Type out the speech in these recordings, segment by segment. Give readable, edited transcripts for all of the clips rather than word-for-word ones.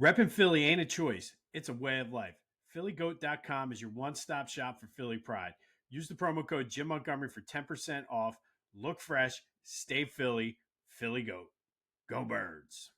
Reppin' Philly ain't a choice, it's a way of life. PhillyGoat.com is your one-stop shop for Philly pride. Use the promo code Jim Montgomery for 10% off. Look fresh, stay Philly, Philly Goat. Go Birds.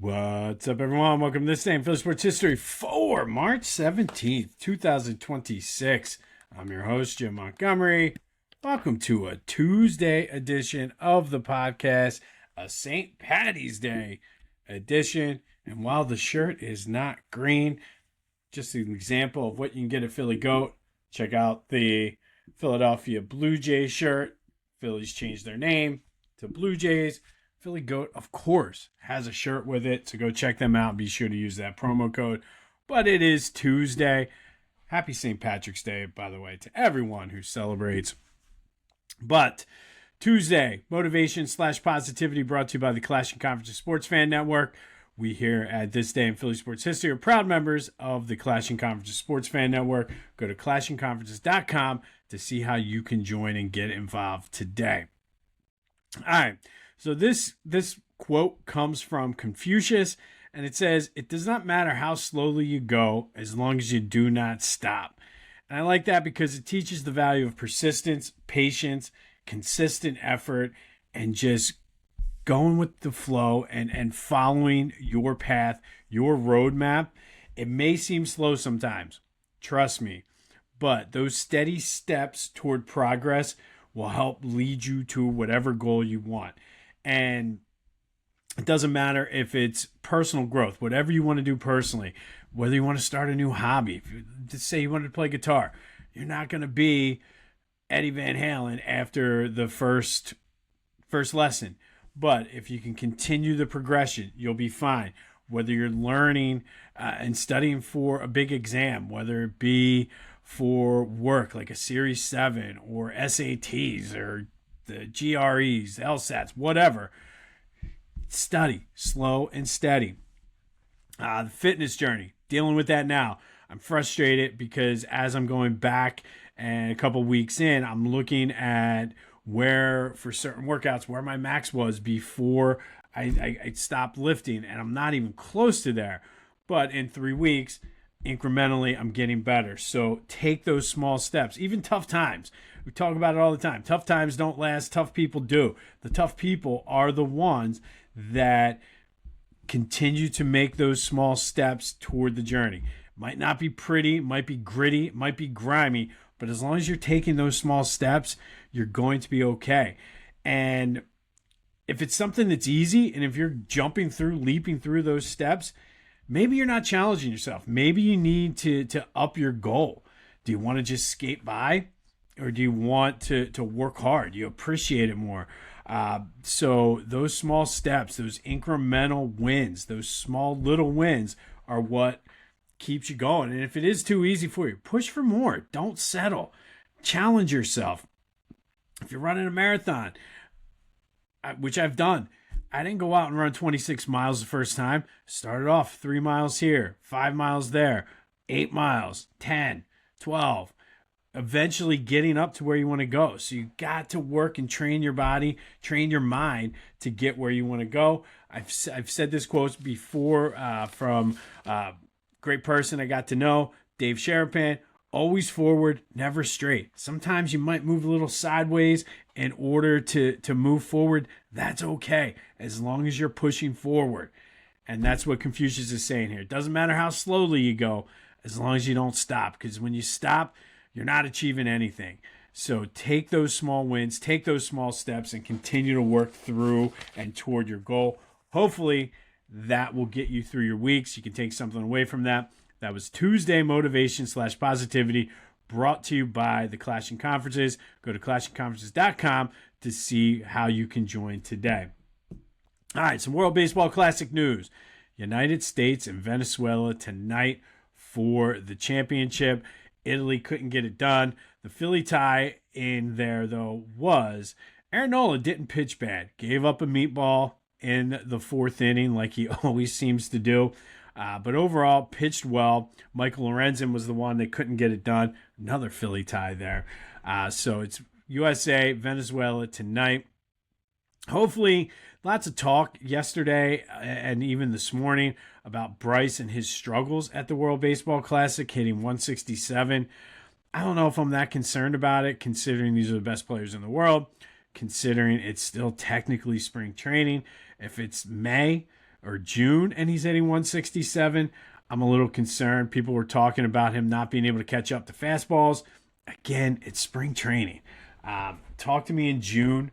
What's up, everyone? Welcome to this day in Philly Sports History for March 17th, 2026. I'm your host, Jim Montgomery. Welcome to a Tuesday edition of the podcast, a St. Paddy's Day edition. And while the shirt is not green, just an example of what you can get at Philly Goat. Check out the Philadelphia Blue Jays shirt. Phillies changed their name to Blue Jays. Philly Goat, of course, has a shirt with it, so go check them out. Be sure to use that promo code. But it is Tuesday. Happy St. Patrick's Day, by the way, to everyone who celebrates. But Tuesday, motivation/positivity brought to you by the Clashing Conferences Sports Fan Network. We here at This Day in Philly Sports History are proud members of the Clashing Conferences Sports Fan Network. Go to clashingconferences.com to see how you can join and get involved today. All right. So this quote comes from Confucius, and it says, "It does not matter how slowly you go as long as you do not stop." And I like that because it teaches the value of persistence, patience, consistent effort, and just going with the flow and following your path, your roadmap. It may seem slow sometimes, trust me, but those steady steps toward progress will help lead you to whatever goal you want. And it doesn't matter if it's personal growth, whatever you want to do personally, whether you want to start a new hobby. If you just say you wanted to play guitar, you're not going to be Eddie Van Halen after the first lesson. But if you can continue the progression, you'll be fine. Whether you're learning and studying for a big exam, whether it be for work like a Series 7 or SATs or the GREs, the LSATs, whatever. Study, slow and steady. The fitness journey, dealing with that now. I'm frustrated because as I'm going back and a couple weeks in, I'm looking at where, for certain workouts, where my max was before I stopped lifting, and I'm not even close to there. But in 3 weeks, incrementally, I'm getting better. So take those small steps, even tough times. We talk about it all the time. Tough times don't last. Tough people do. The tough people are the ones that continue to make those small steps toward the journey. Might not be pretty, might be gritty, might be grimy, but as long as you're taking those small steps, you're going to be okay. And if it's something that's easy, and if you're jumping through, leaping through those steps, maybe you're not challenging yourself. Maybe you need to up your goal. Do you want to just skate by? Or do you want to work hard? Do you appreciate it more? So those small steps, those incremental wins, those small little wins are what keeps you going. And if it is too easy for you, push for more. Don't settle. Challenge yourself. If you're running a marathon, which I've done, I didn't go out and run 26 miles the first time. Started off 3 miles here, 5 miles there, 8 miles, 10, 12. Eventually getting up to where you want to go. So you got to work and train your body, train your mind to get where you want to go. I've said this quote before from a great person I got to know, Dave Sherapan. Always forward, never straight. Sometimes you might move a little sideways in order to move forward. That's okay, as long as you're pushing forward. And that's what Confucius is saying here. It doesn't matter how slowly you go, as long as you don't stop. Because when you stop, you're not achieving anything. So take those small wins, take those small steps, and continue to work through and toward your goal. Hopefully, that will get you through your weeks. You can take something away from that. That was Tuesday motivation/positivity, brought to you by the Clashing Conferences. Go to clashingconferences.com to see how you can join today. All right, some World Baseball Classic news. United States and Venezuela tonight for the championship. Italy couldn't get it done. The Philly tie in there, though, was Aaron Nola didn't pitch bad. Gave up a meatball in the fourth inning like he always seems to do. But overall, pitched well. Michael Lorenzen was the one that couldn't get it done. Another Philly tie there. So it's USA, Venezuela tonight. Hopefully, lots of talk yesterday and even this morning about Bryce and his struggles at the World Baseball Classic, hitting 167. I don't know if I'm that concerned about it, considering these are the best players in the world, considering it's still technically spring training. If it's May or June and he's hitting 167, I'm a little concerned. People were talking about him not being able to catch up to fastballs. Again, it's spring training. Talk to me in June,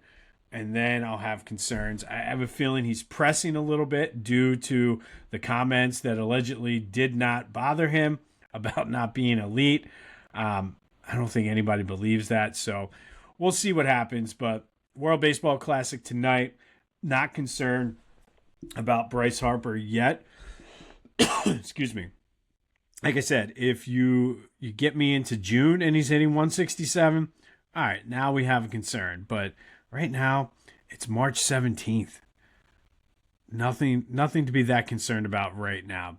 and then I'll have concerns. I have a feeling he's pressing a little bit due to the comments that allegedly did not bother him about not being elite. I don't think anybody believes that, so we'll see what happens. But World Baseball Classic tonight, not concerned about Bryce Harper yet. Excuse me. Like I said, if you get me into June and he's hitting 167, all right, now we have a concern. But right now, it's March 17th. Nothing to be that concerned about right now.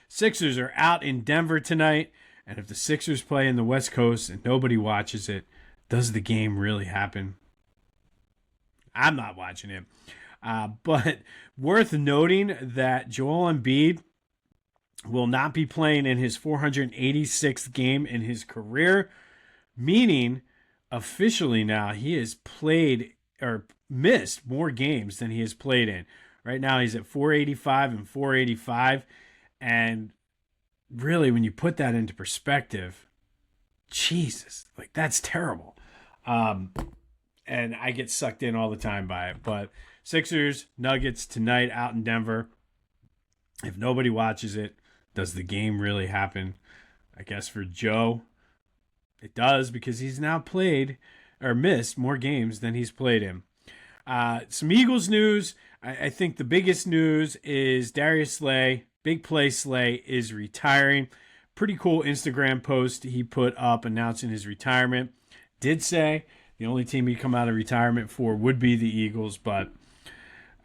Sixers are out in Denver tonight, and if the Sixers play in the West Coast and nobody watches it, does the game really happen? I'm not watching it. But worth noting that Joel Embiid will not be playing in his 486th game in his career, meaning officially now he has played or missed more games than he has played in. Right now he's at 485 and 485, and really when you put that into perspective, Jesus, like that's terrible. And I get sucked in all the time by it. But Sixers, Nuggets tonight out in Denver. If nobody watches it, does the game really happen? I guess for Joe, it does, because he's now played or missed more games than he's played in. Some Eagles news. I think the biggest news is Darius Slay, big play Slay, is retiring. Pretty cool Instagram post he put up announcing his retirement. Did say the only team he'd come out of retirement for would be the Eagles, but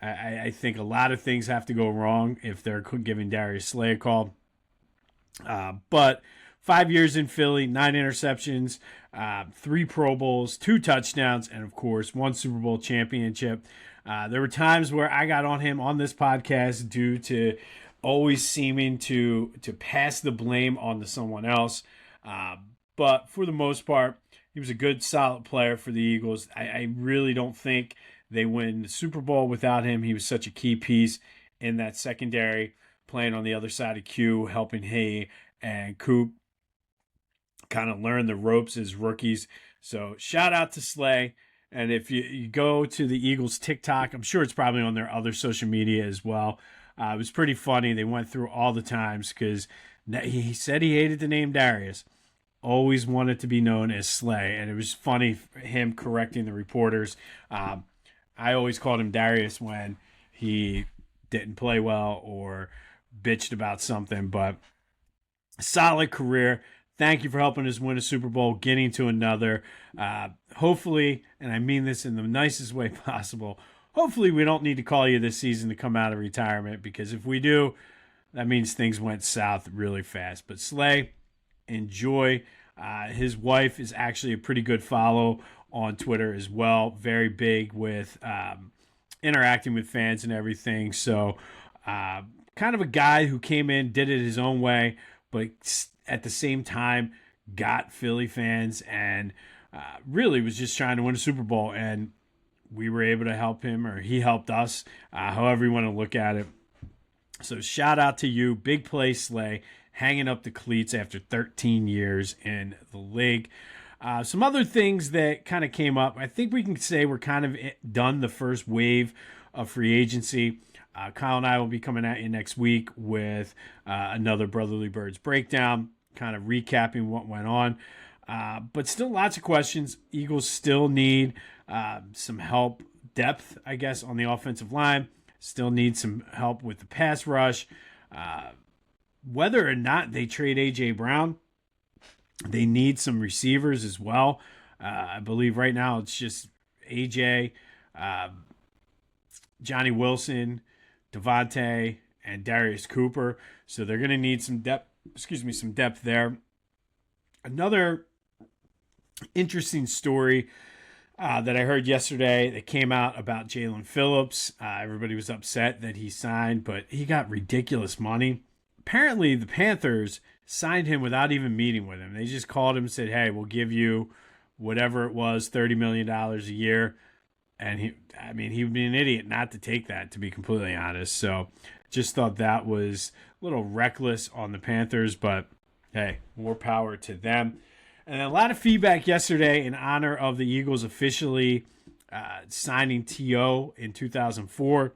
I think a lot of things have to go wrong if they're giving Darius Slay a call. But 5 years in Philly, 9 interceptions, 3 Pro Bowls, 2 touchdowns, and of course, 1 Super Bowl championship. There were times where I got on him on this podcast due to always seeming to pass the blame on to someone else. But for the most part, he was a good, solid player for the Eagles. I really don't think they win the Super Bowl without him. He was such a key piece in that secondary, playing on the other side of Q, helping Hay and Coop kind of learn the ropes as rookies. So shout out to Slay. And if you go to the Eagles TikTok, I'm sure it's probably on their other social media as well. It was pretty funny. They went through all the times because he said he hated the name Darius. Always wanted to be known as Slay. And it was funny him correcting the reporters. I always called him Darius when he didn't play well or bitched about something. But solid career. Thank you for helping us win a Super Bowl, getting to another. Hopefully, and I mean this in the nicest way possible, hopefully we don't need to call you this season to come out of retirement, because if we do, that means things went south really fast. But Slay, enjoy. His wife is actually a pretty good follow on Twitter as well. Very big with interacting with fans and everything. So kind of a guy who came in, did it his own way, but at the same time got Philly fans and really was just trying to win a Super Bowl. And we were able to help him, or he helped us, however you want to look at it. So shout out to you. Big play Slay, hanging up the cleats after 13 years in the league. Some other things that kind of came up. I think we can say we're kind of done the first wave of free agency. Kyle and I will be coming at you next week with another Brotherly Birds breakdown, kind of recapping what went on. But still lots of questions. Eagles still need some help, depth, I guess, on the offensive line. Still need some help with the pass rush. Whether or not they trade A.J. Brown, they need some receivers as well. I believe right now it's just AJ, Johnny Wilson, Devontae, and Darius Cooper. So they're going to need some depth. Some depth there. Another interesting story that I heard yesterday that came out about Jalen Phillips. Everybody was upset that he signed, but he got ridiculous money. Apparently, the Panthers signed him without even meeting with him. They just called him and said, hey, we'll give you whatever it was, $30 million a year. And he would be an idiot not to take that, to be completely honest. So just thought that was a little reckless on the Panthers, but hey, more power to them. And a lot of feedback yesterday in honor of the Eagles officially signing T.O. in 2004.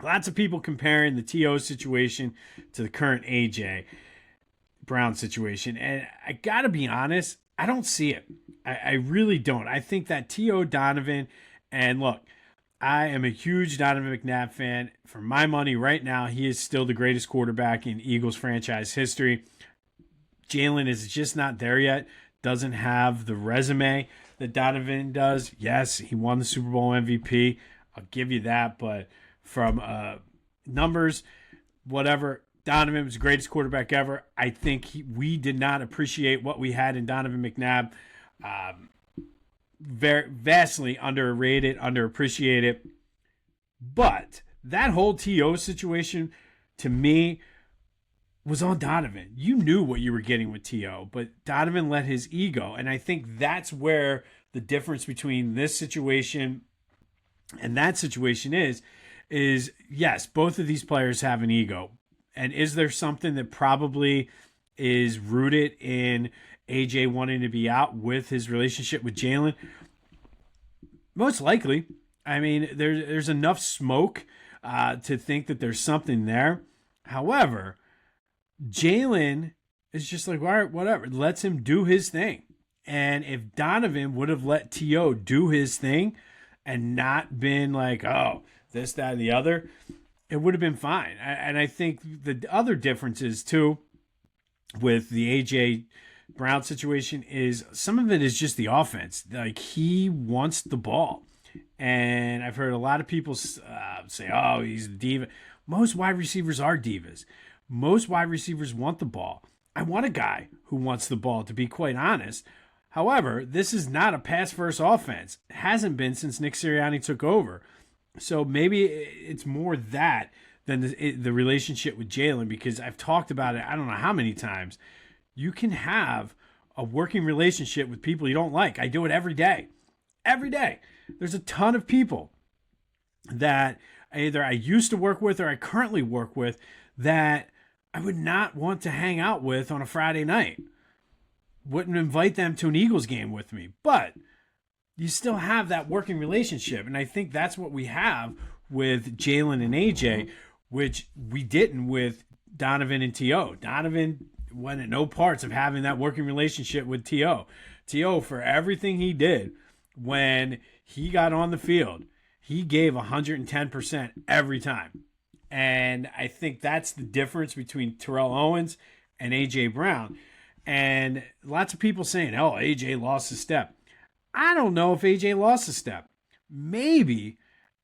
Lots of people comparing the T.O. situation to the current A.J. Brown situation. And I got to be honest, I don't see it. I really don't. I think that T.O. Donovan, and look, I am a huge Donovan McNabb fan. For my money right now, he is still the greatest quarterback in Eagles franchise history. Jalen is just not there yet. Doesn't have the resume that Donovan does. Yes, he won the Super Bowl MVP. I'll give you that. But from numbers, whatever, Donovan was the greatest quarterback ever. I think we did not appreciate what we had in Donovan McNabb. Very vastly underrated, underappreciated. But that whole T.O. situation, to me, was on Donovan. You knew what you were getting with T.O., but Donovan let his ego. And I think that's where the difference between this situation and that situation is yes, both of these players have an ego. And is there something that probably is rooted in AJ wanting to be out with his relationship with Jalen? Most likely. I mean, there's enough smoke to think that there's something there. However, Jalen is just like, all right, whatever. Lets him do his thing. And if Donovan would have let T.O. do his thing and not been like, oh, this, that, and the other, it would have been fine. And I think the other differences, too, with the A.J. Brown situation is some of it is just the offense. Like, he wants the ball. And I've heard a lot of people say, oh, he's a diva. Most wide receivers are divas. Most wide receivers want the ball. I want a guy who wants the ball, to be quite honest. However, this is not a pass-first offense. It hasn't been since Nick Sirianni took over. So maybe it's more that than the relationship with Jalen, because I've talked about it I don't know how many times. You can have a working relationship with people you don't like. I do it every day. Every day. There's a ton of people that either I used to work with or I currently work with that I would not want to hang out with on a Friday night. Wouldn't invite them to an Eagles game with me. But you still have that working relationship. And I think that's what we have with Jalen and AJ, which we didn't with Donovan and T.O. Donovan went at no parts of having that working relationship with T.O. T.O., for everything he did when he got on the field, he gave 110% every time. And I think that's the difference between Terrell Owens and A.J. Brown. And lots of people saying, oh, A.J. lost a step. I don't know if A.J. lost a step. Maybe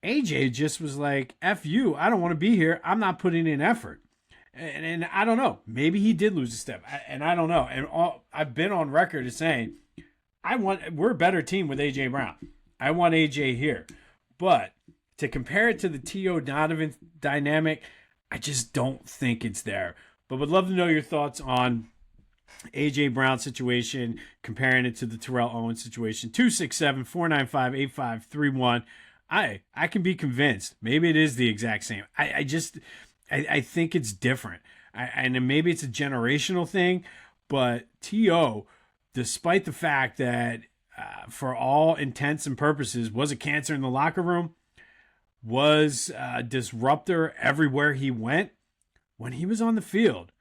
A.J. just was like, F you, I don't want to be here. I'm not putting in effort. And I don't know. Maybe he did lose a step. And I don't know. And I've been on record as saying, we're a better team with A.J. Brown. I want A.J. here. But to compare it to the T.O. Donovan dynamic, I just don't think it's there. But would love to know your thoughts on A.J. Brown situation, comparing it to the Terrell Owens situation. 267-495-8531. I can be convinced. Maybe it is the exact same. I think it's different. And maybe it's a generational thing, but T.O., despite the fact that for all intents and purposes was a cancer in the locker room, was a disruptor everywhere he went, when he was on the field,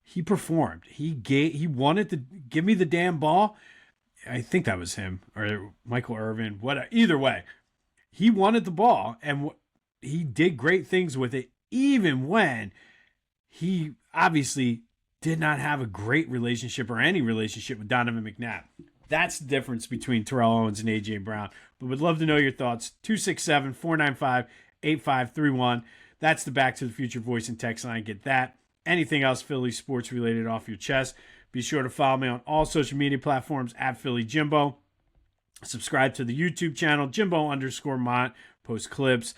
he performed. He wanted to give me the damn ball. I think that was him or Michael Irvin. Either way, he wanted the ball and he did great things with it, even when he obviously did not have a great relationship or any relationship with Donovan McNabb. That's the difference between Terrell Owens and A.J. Brown. But would love to know your thoughts. 267-495-8531. That's the Back to the Future voice and text line. Get that. Anything else Philly sports related off your chest, be sure to follow me on all social media platforms at Philly Jimbo. Subscribe to the YouTube channel, Jimbo_Mont, post clips.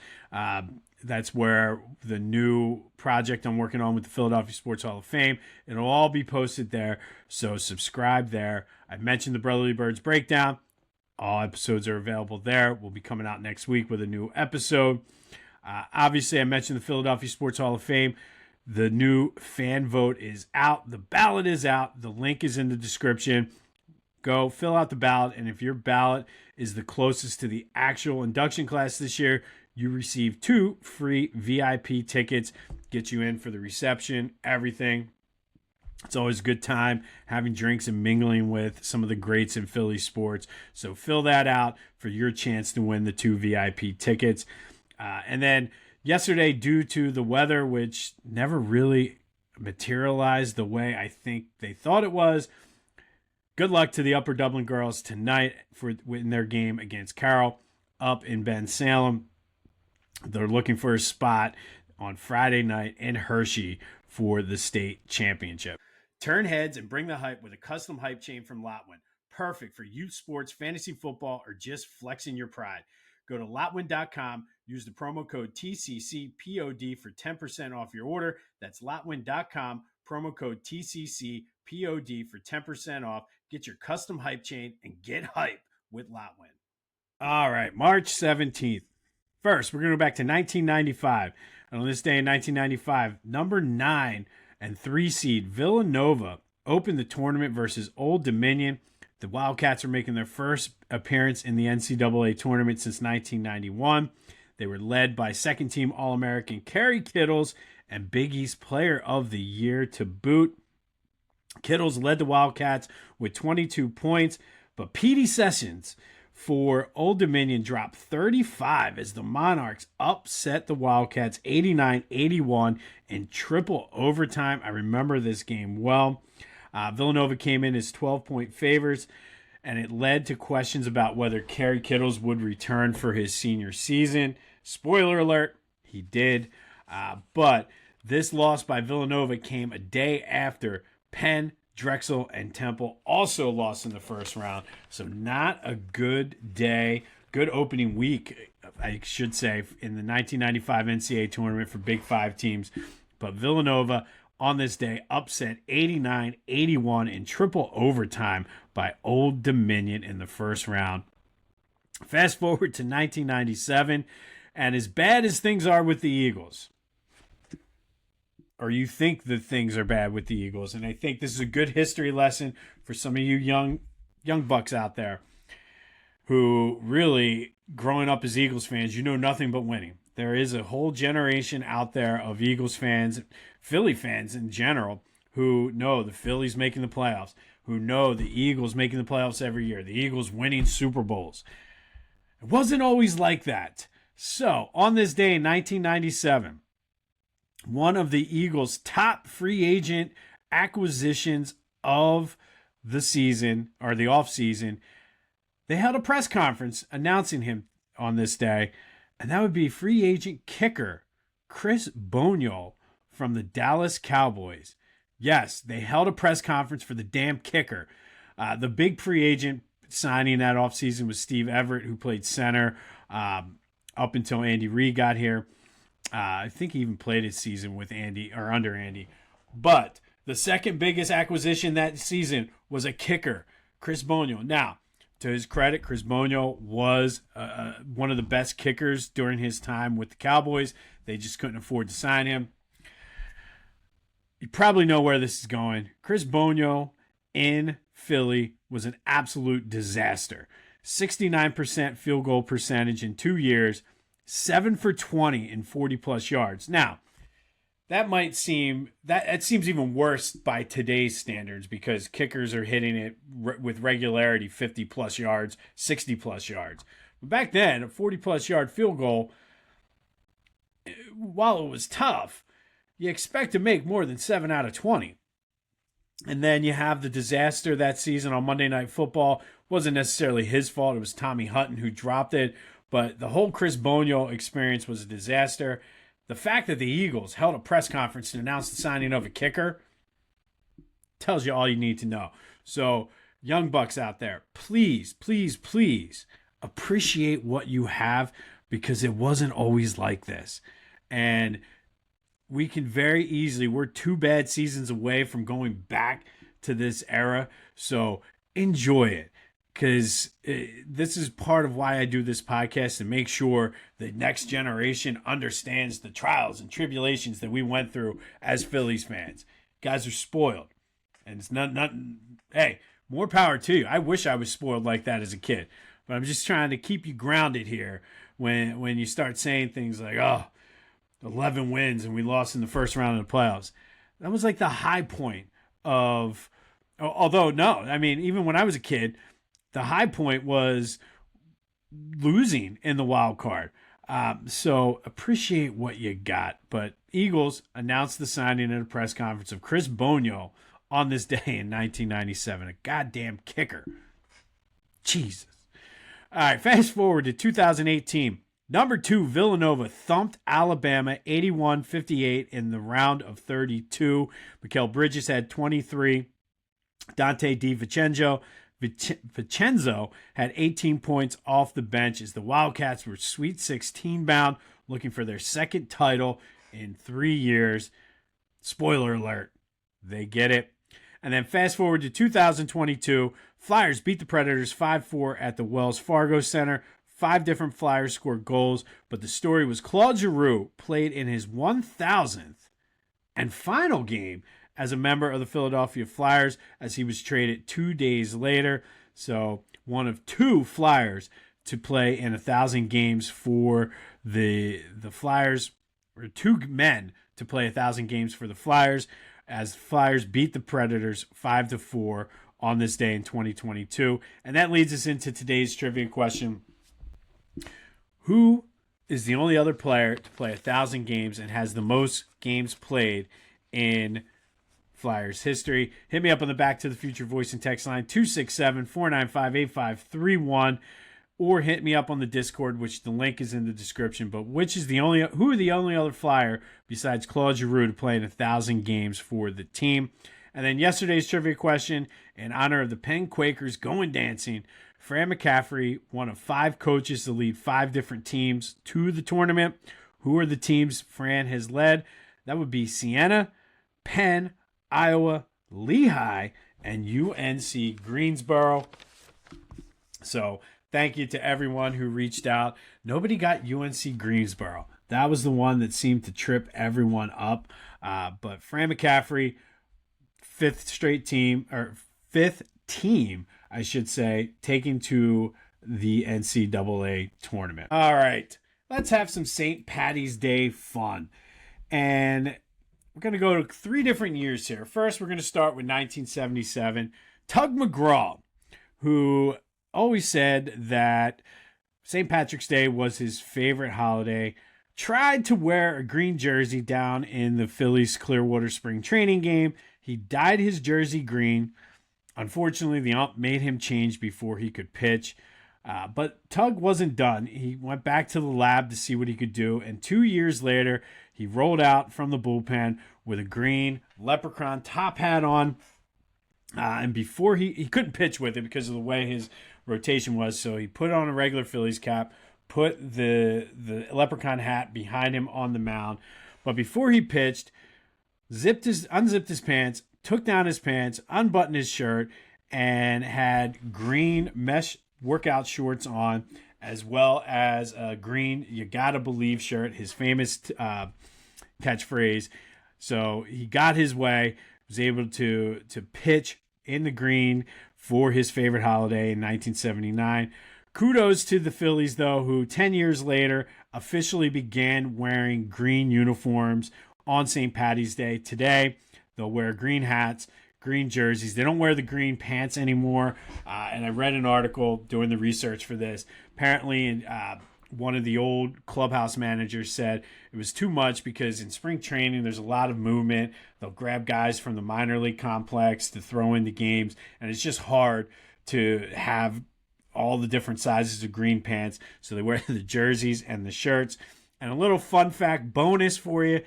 That's where the new project I'm working on with the Philadelphia Sports Hall of Fame, it'll all be posted there. So subscribe there. I mentioned the Brotherly Birds breakdown. All episodes are available there. We'll be coming out next week with a new episode. Obviously, I mentioned the Philadelphia Sports Hall of Fame. The new fan vote is out. The ballot is out. The link is in the description. Go fill out the ballot, and if your ballot is the closest to the actual induction class this year, you receive 2 free VIP tickets, get you in for the reception, everything. It's always a good time having drinks and mingling with some of the greats in Philly sports. So fill that out for your chance to win the 2 VIP tickets. And then yesterday, due to the weather, which never really materialized the way I think they thought it was, good luck to the Upper Dublin girls tonight in their game against Carroll up in Ben Salem. They're looking for a spot on Friday night in Hershey for the state championship. Turn heads and bring the hype with a custom hype chain from Lotwin. Perfect for youth sports, fantasy football, or just flexing your pride. Go to Lotwin.com, use the promo code TCCPOD for 10% off your order. That's Lotwin.com, promo code TCCPOD for 10% off. Get your custom hype chain and get hype with Lotwin. All right, March 17th. First, we're going to go back to 1995. And on this day in 1995, number 9 and 3 seed Villanova opened the tournament versus Old Dominion. The Wildcats are making their first appearance in the NCAA tournament since 1991. They were led by second-team All-American Kerry Kittles and Big East Player of the Year to boot. Kittles led the Wildcats with 22 points, but Petey Sessions for Old Dominion dropped 35 as the Monarchs upset the Wildcats 89-81 in triple overtime. I remember this game well. Villanova came in as 12-point favorites, and it led to questions about whether Kerry Kittles would return for his senior season. Spoiler alert, he did. But this loss by Villanova came a day after Penn, Drexel, and Temple also lost in the first round. So not a good day, good opening week, I should say, in the 1995 NCAA tournament for Big Five teams. But Villanova on this day upset 89-81 in triple overtime by Old Dominion in the first round. Fast forward to 1997, and as bad as things are with the Eagles, or you think that things are bad with the Eagles, and I think this is a good history lesson for some of you young bucks out there who really, growing up as Eagles fans, you know nothing but winning. There is a whole generation out there of Eagles fans, Philly fans in general, who know the Phillies making the playoffs, who know the Eagles making the playoffs every year, the Eagles winning Super Bowls. It wasn't always like that. So, on this day in 1997, one of the Eagles' top free agent acquisitions of the season, or the offseason, they held a press conference announcing him on this day, and that would be free agent kicker Chris Boniol from the Dallas Cowboys. Yes, they held a press conference for the damn kicker. The big free agent signing that offseason was Steve Everett, who played center up until Andy Reid got here. I think he even played his season with Andy, or under Andy. But the second biggest acquisition that season was a kicker, Chris Boniol. Now, to his credit, Chris Boniol was one of the best kickers during his time with the Cowboys. They just couldn't afford to sign him. You probably know where this is going. Chris Boniol in Philly was an absolute disaster. 69% field goal percentage in 2 years, 7 for 20 in 40-plus yards. Now, that seems even worse by today's standards because kickers are hitting it with regularity 50-plus yards, 60-plus yards. But back then, a 40-plus yard field goal, while it was tough, you expect to make more than 7 out of 20. And then you have the disaster that season on Monday Night Football. Wasn't necessarily his fault. It was Tommy Hutton who dropped it. But the whole Chris Boniol experience was a disaster. The fact that the Eagles held a press conference to announce the signing of a kicker tells you all you need to know. So, young bucks out there, please, please, please appreciate what you have, because it wasn't always like this. And we can very easily, we're 2 bad seasons away from going back to this era. So enjoy it, because this is part of why I do this podcast, to make sure the next generation understands the trials and tribulations that we went through as Phillies fans. Guys are spoiled. And it's not, hey, more power to you. I wish I was spoiled like that as a kid. But I'm just trying to keep you grounded here when you start saying things like, 11 wins and we lost in the first round of the playoffs. That was like the high point of, although no, I mean, even when I was a kid, the high point was losing in the wild card. So appreciate what you got. But Eagles announced the signing at a press conference of Chris Boniol on this day in 1997. A goddamn kicker. Jesus. All right, fast forward to 2018. Number 2, Villanova thumped Alabama 81-58 in the round of 32. Mikal Bridges had 23. Dante DiVincenzo had 18 points off the bench as the Wildcats were Sweet 16 bound, looking for their second title in 3 years. Spoiler alert, they get it. And then fast forward to 2022, Flyers beat the Predators 5-4 at the Wells Fargo Center. 5 different Flyers scored goals, but the story was Claude Giroux played in his 1,000th and final game as a member of the Philadelphia Flyers, as he was traded 2 days later. So one of 2 Flyers to play in 1,000 games for the Flyers, or 2 men to play 1,000 games for the Flyers, as Flyers beat the Predators 5-4 on this day in 2022. And that leads us into today's trivia question. Who is the only other player to play 1,000 games and has the most games played in Flyers history? Hit me up on the Back to the Future voice and text line 267-495-8531, or hit me up on the Discord, which the link is in the description. But who are the only other Flyer besides Claude Giroux to play in 1,000 games for the team? And then yesterday's trivia question, in honor of the Penn Quakers going dancing, Fran McCaffrey, one of 5 coaches to lead 5 different teams to the tournament. Who are the teams Fran has led? That would be Siena, Penn, Iowa, Lehigh, and UNC Greensboro. So thank you to everyone who reached out. Nobody got UNC Greensboro. That was the one that seemed to trip everyone up. But Fran McCaffrey, 5th team, I should say, taking to the NCAA tournament. All right, let's have some St. Patty's Day fun. And we're going to go to 3 different years here. First, we're going to start with 1977. Tug McGraw, who always said that St. Patrick's Day was his favorite holiday, tried to wear a green jersey down in the Phillies Clearwater spring training game. He dyed his jersey green. Unfortunately, the ump made him change before he could pitch. But Tug wasn't done. He went back to the lab to see what he could do. And 2 years later, he rolled out from the bullpen with a green leprechaun top hat on. And before he couldn't pitch with it because of the way his rotation was. So he put on a regular Phillies cap, put the leprechaun hat behind him on the mound. But before he pitched, unzipped his pants, took down his pants, unbuttoned his shirt, and had green mesh workout shorts on, as well as a green "You Gotta Believe" shirt, his famous catchphrase. So he got his way, was able to pitch in the green for his favorite holiday in 1979. Kudos to the Phillies, though, who 10 years later officially began wearing green uniforms on St. Patty's Day. Today, they'll wear green hats, green jerseys. They don't wear the green pants anymore. And I read an article doing the research for this. Apparently, one of the old clubhouse managers said it was too much because in spring training there's a lot of movement. They'll grab guys from the minor league complex to throw into games, and it's just hard to have all the different sizes of green pants. So they wear the jerseys and the shirts. And a little fun fact bonus for you,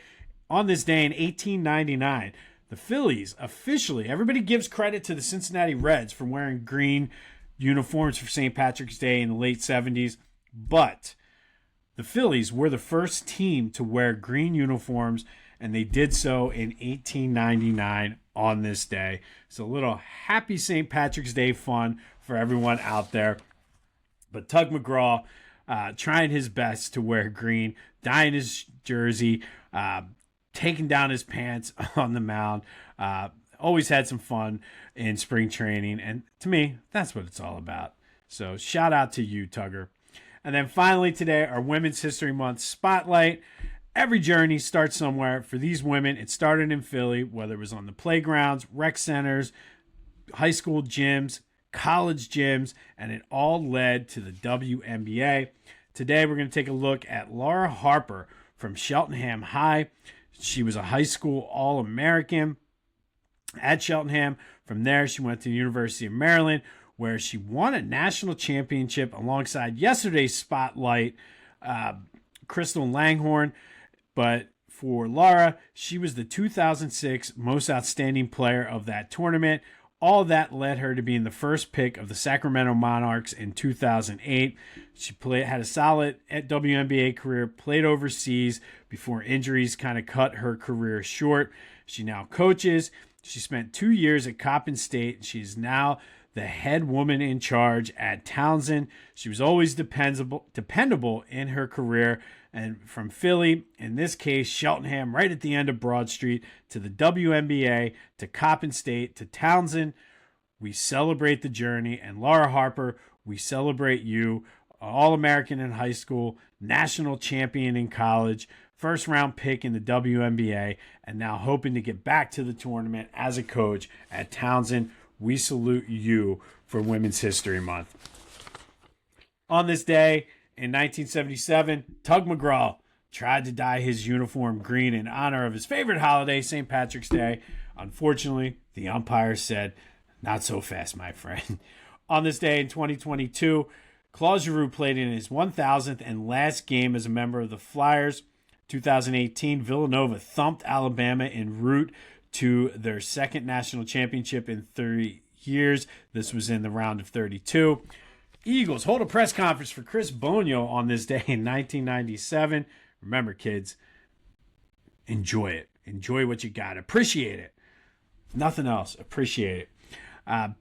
on this day in 1899, the Phillies officially, everybody gives credit to the Cincinnati Reds for wearing green uniforms for St. Patrick's Day in the late 70s, but the Phillies were the first team to wear green uniforms, and they did so in 1899 on this day. So a little happy St. Patrick's Day fun for everyone out there. But Tug McGraw trying his best to wear green, dyeing his jersey, taking down his pants on the mound. Always had some fun in spring training, and to me, that's what it's all about. So shout out to you, Tugger. And then finally today, our Women's History Month Spotlight. Every journey starts somewhere. For these women, it started in Philly, whether it was on the playgrounds, rec centers, high school gyms, college gyms, and it all led to the WNBA. Today, we're going to take a look at Laura Harper from Cheltenham High. She was a high school All-American at Cheltenham. From there, she went to the University of Maryland, where she won a national championship alongside yesterday's spotlight, Crystal Langhorne. But for Laura, she was the 2006 most outstanding player of that tournament. All that led her to being the first pick of the Sacramento Monarchs in 2008. She had a solid WNBA career, played overseas before injuries kind of cut her career short. She now coaches. She spent 2 years at Coppin State. She's now the head woman in charge at Townsend. She was always dependable in her career. And from Philly, in this case, Cheltenham, right at the end of Broad Street, to the WNBA, to Coppin State, to Townsend, we celebrate the journey. And Laura Harper, we celebrate you, All-American in high school, national champion in college, first-round pick in the WNBA, and now hoping to get back to the tournament as a coach at Townsend. We salute you for Women's History Month. On this day in 1977, Tug McGraw tried to dye his uniform green in honor of his favorite holiday, St. Patrick's Day. Unfortunately, the umpire said, "Not so fast, my friend." On this day in 2022, Claude Giroux played in his 1,000th and last game as a member of the Flyers. 2018, Villanova thumped Alabama en route to their second national championship in 30 years. This was in the round of 32. Eagles hold a press conference for Chris Bonio on this day in 1997. Remember, kids, enjoy it. Enjoy what you got. Appreciate it. Nothing else. Appreciate it.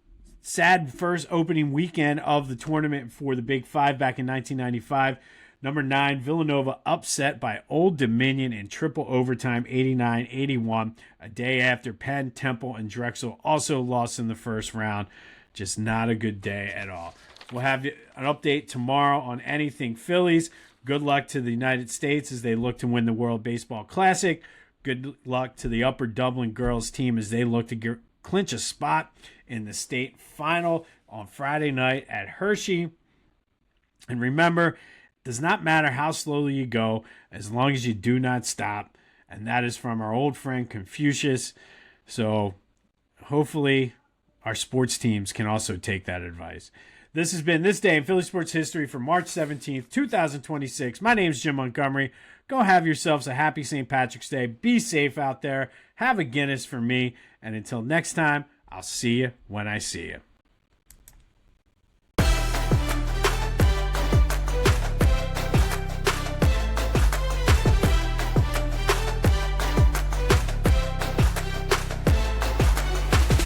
Sad first opening weekend of the tournament for the Big Five back in 1995. Number 9, Villanova upset by Old Dominion in triple overtime, 89-81. A day after Penn, Temple, and Drexel also lost in the first round. Just not a good day at all. We'll have an update tomorrow on anything Phillies. Good luck to the United States as they look to win the World Baseball Classic. Good luck to the Upper Dublin girls team as they look to clinch a spot in the state final on Friday night at Hershey. And remember, does not matter how slowly you go, as long as you do not stop. And that is from our old friend Confucius. So hopefully our sports teams can also take that advice. This has been This Day in Philly Sports History for March 17th, 2026. My name is Jim Montgomery. Go have yourselves a happy St. Patrick's Day. Be safe out there. Have a Guinness for me. And until next time, I'll see you when I see you.